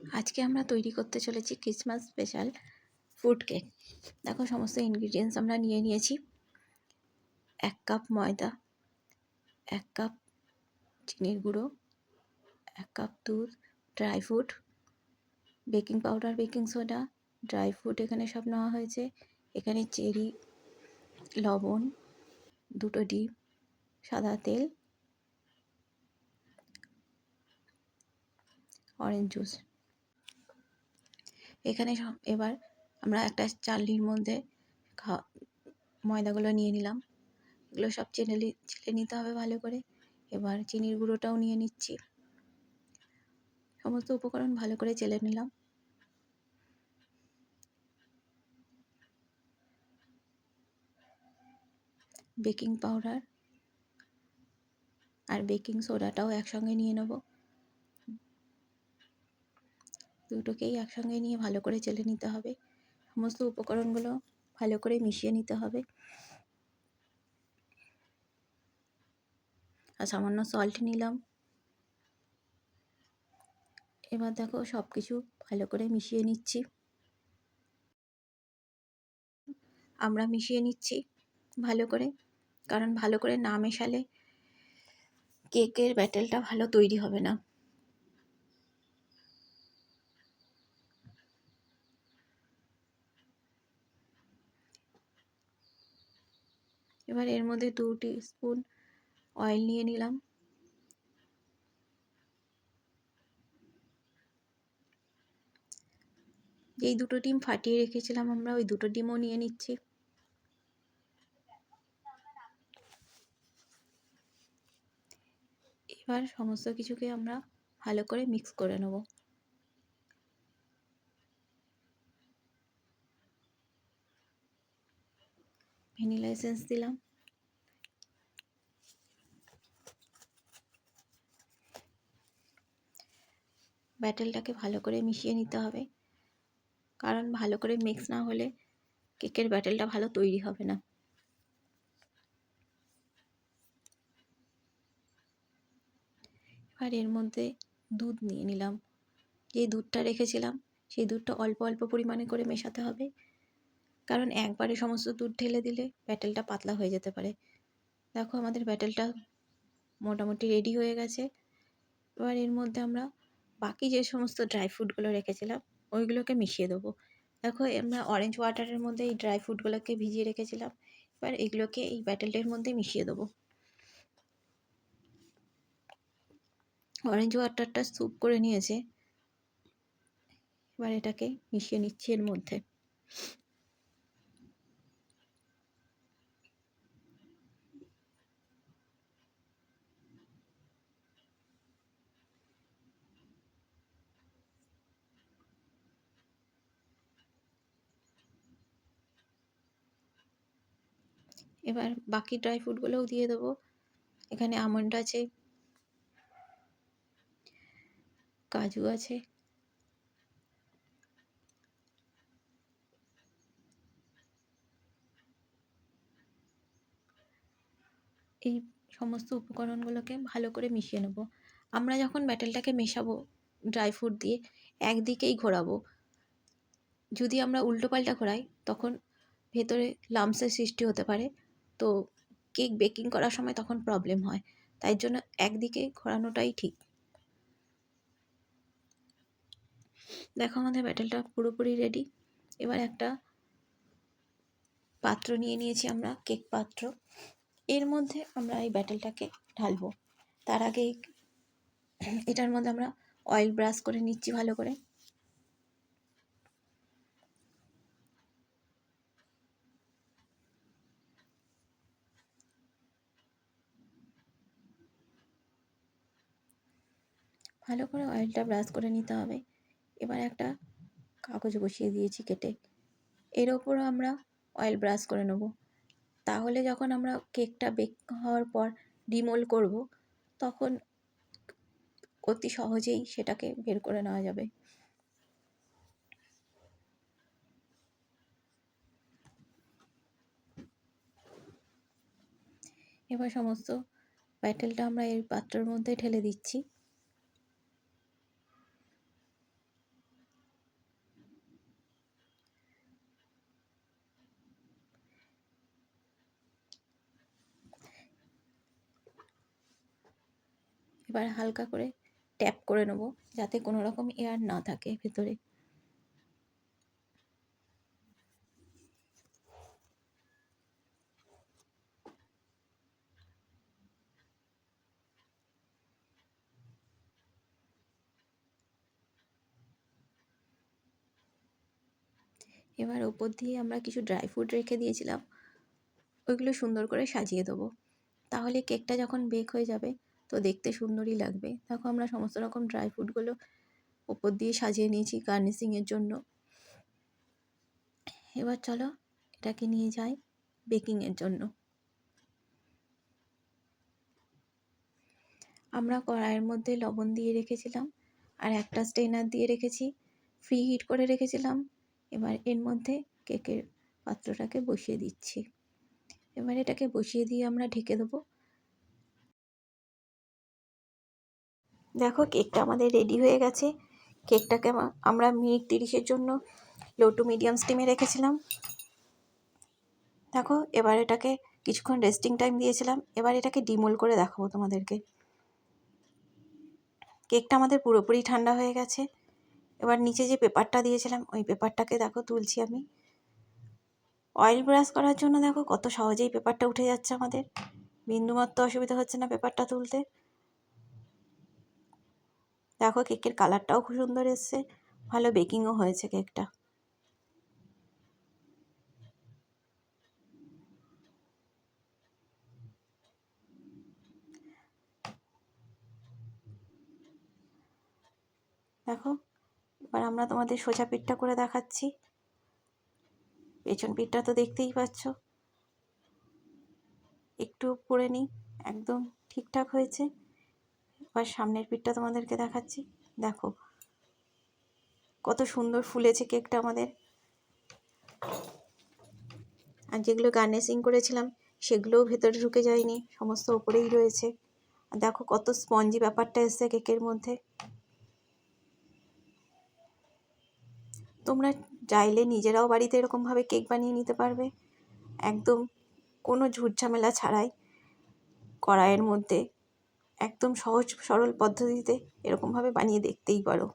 আজকে আমরা তৈরি করতে চলেছি ক্রিসমাস স্পেশাল ফুড কেক। দেখো সমস্ত ইনগ্রিডিয়েন্টস আমরা নিয়ে নিয়েছি। 1 কাপ ময়দা, 1 কাপ চিনির গুঁড়ো, 1 কাপ দুধ, dry fruit, baking powder, baking soda, dry fruit এখানে সব নেওয়া হয়েছে। এখানে চেরি, লবণ, 2টো ডিম, সাদা তেল, অরেঞ্জ জুস। এখানে সব এবার আমরা একটা চালনির মধ্যে ময়দাগুলো নিয়ে নিলাম। এগুলো সব চেলে নিতে হবে ভালো করে। এবার চিনির গুঁড়োটাও নিয়ে নিচ্ছি। সমস্ত উপকরণ ভালো করে চেলে নিলাম। বেকিং পাউডার আর বেকিং সোডাটাও একসঙ্গে নিয়ে নেব। দুটোকেই একসঙ্গে নিয়ে ভালো করে চেলে নিতে হবে। সমস্ত উপকরণগুলো ভালো করে মিশিয়ে নিতে হবে। আর সামান্য সল্ট নিলাম। এবার দেখো সব কিছু ভালো করে মিশিয়ে নিচ্ছি। আমরা মিশিয়ে নিচ্ছি ভালো করে, কারণ ভালো করে না মেশালে কেকের ব্যাটারটা ভালো তৈরি হবে না। এবার এর মধ্যে 2 টিস্পুন অয়েল নিয়ে নিলাম। যেই 2টো ডিম ফাটিয়ে রেখেছিলাম আমরা, ওই 2টো ডিমও নিয়ে নিচ্ছি। এবার সমস্ত কিছুকে আমরা ভালো করে মিক্স করে নেব। ভ্যানিলা এসেন্স দিলাম। ব্যাটারটাকে ভালো করে মিশিয়ে নিতে হবে, কারণ ভালো করে মিক্স না হলে কেকের ব্যাটারটা ভালো তৈরি হবে না। এবার এর মধ্যে দুধ নিয়ে নিলাম। যে দুধটা রেখেছিলাম সেই দুধটা অল্প অল্প পরিমাণে করে মেশাতে হবে, কারণ একবারে সমস্ত দুধ ঢেলে দিলে ব্যাটারটা পাতলা হয়ে যেতে পারে। দেখো আমাদের ব্যাটারটা মোটামুটি রেডি হয়ে গেছে। এবার এর মধ্যে আমরা বাকি যে সমস্ত ড্রাই ফ্রুটগুলো রেখেছিলাম ওইগুলোকে মিশিয়ে দেবো। দেখো আমরা অরেঞ্জ ওয়াটারের মধ্যে এই ড্রাই ফ্রুটগুলোকে ভিজিয়ে রেখেছিলাম। এবার এগুলোকে এই ব্যাটারটার মধ্যে মিশিয়ে দেবো। অরেঞ্জ ওয়াটারটা স্যুপ করে নিয়েছে। এবার এটাকে মিশিয়ে নিচ্ছি এর মধ্যে। এবার বাকি ড্রাই ফ্রুটগুলোও দিয়ে দেবো। এখানে আমন্ড আছে, কাজু আছে, এই সমস্ত উপকরণগুলোকে ভালো করে মিশিয়ে নেব। আমরা যখন ব্যাটারটাকে মেশাবো ড্রাই ফ্রুট দিয়ে, একদিকেই ঘোরাবো। যদি আমরা উল্টো পাল্টা ঘোরাই তখন ভেতরে লাম্পসের সৃষ্টি হতে পারে, তো কেক বেকিং করার সময় তখন প্রবলেম হয়। তাই জন্য একদিকে ঘোরানোটাই ঠিক। দেখো আমাদের ব্যাটারটা পুরোপুরি রেডি। এবার একটা পাত্র নিয়ে নিয়েছি আমরা, কেক পাত্র। এর মধ্যে আমরা এই ব্যাটারটাকে ঢালবো। তার আগে এটার মধ্যে আমরা অয়েল ব্রাশ করে নিচ্ছি ভালো করে। ভালো করে অয়েলটা ব্রাশ করে নিতে হবে। এবার একটা কাগজ বসিয়ে দিয়েছি কেটে, এর ওপরও আমরা অয়েল ব্রাশ করে নেব। তাহলে যখন আমরা কেকটা বেক হওয়ার পর ডিমোল্ড করব, তখন অতি সহজেই সেটাকে বের করে নেওয়া যাবে। এবার সমস্ত ব্যাটারটা আমরা এই পাত্রের মধ্যে ঢেলে দিচ্ছি। এবার হালকা করে ট্যাপ করে নেব যাতে কোনো রকম এয়ার না থাকে ভেতরে। এবার ওপর দিয়ে আমরা কিছু ড্রাই ফ্রুট রেখে দিয়েছিলাম, ওইগুলো সুন্দর করে সাজিয়ে দেবো। তাহলে কেকটা যখন বেক হয়ে যাবে তো দেখতে সুন্দরই লাগবে। দেখো আমরা সমস্ত রকম ড্রাই ফ্রুটগুলো ওপর দিয়ে সাজিয়ে নিয়েছি গার্নিশিংয়ের জন্য। এবার চলো এটাকে নিয়ে যাই বেকিংয়ের জন্য। আমরা কড়াইয়ের মধ্যে লবণ দিয়ে রেখেছিলাম আর একটা স্ট্রেনার দিয়ে রেখেছি, ফ্রি হিট করে রেখেছিলাম। এবার এর মধ্যে কেকের পাত্রটাকে বসিয়ে দিচ্ছি। এবার এটাকে বসিয়ে দিয়ে আমরা ঢেকে দেবো। দেখো কেকটা আমাদের রেডি হয়ে গেছে। কেকটাকে আমরা মিনিট 30-এর জন্য লো টু মিডিয়াম স্টিমে রেখেছিলাম। দেখো এবার এটাকে কিছুক্ষণ রেস্টিং টাইম দিয়েছিলাম। এবার এটাকে ডিমোল্ড করে দেখাবো তোমাদেরকে। কেকটা আমাদের পুরোপুরি ঠান্ডা হয়ে গেছে। এবার নিচে যে পেপারটা দিয়েছিলাম ওই পেপারটাকে দেখো তুলছি আমি। অয়েল ব্রাশ করার জন্য দেখো কত সহজেই পেপারটা উঠে যাচ্ছে আমাদের, বিন্দুমাত্র অসুবিধা হচ্ছে না পেপারটা তুলতে। দেখো কেকের কালারটাও খুব সুন্দর এসছে, ভালো বেকিংও হয়েছে কেকটা। দেখো এবার আমরা তোমাদের সোজা পিঠটা করে দেখাচ্ছি। পেছন পিঠটা তো দেখতেই পাচ্ছ, একটু করে নিই, একদম ঠিকঠাক হয়েছে। এবার সামনের পিঠটা তোমাদেরকে দেখাচ্ছি। দেখো কত সুন্দর ফুলেছে কেকটা আমাদের। আর যেগুলো গার্নিশিং করেছিলাম সেগুলোও ভেতরে ঢুকে যায়নি, সমস্ত ওপরেই রয়েছে। আর দেখো কত স্পঞ্জি ব্যাপারটা এসছে কেকের মধ্যে। তোমরা চাইলে নিজেরাও বাড়িতে এরকমভাবে কেক বানিয়ে নিতে পারবে, একদম কোনো ঝুট ঝামেলা ছাড়াই কড়াইয়ের মধ্যে একদম সহজ সরল পদ্ধতিতে এরকমভাবে বানিয়ে দেখতেই পারো।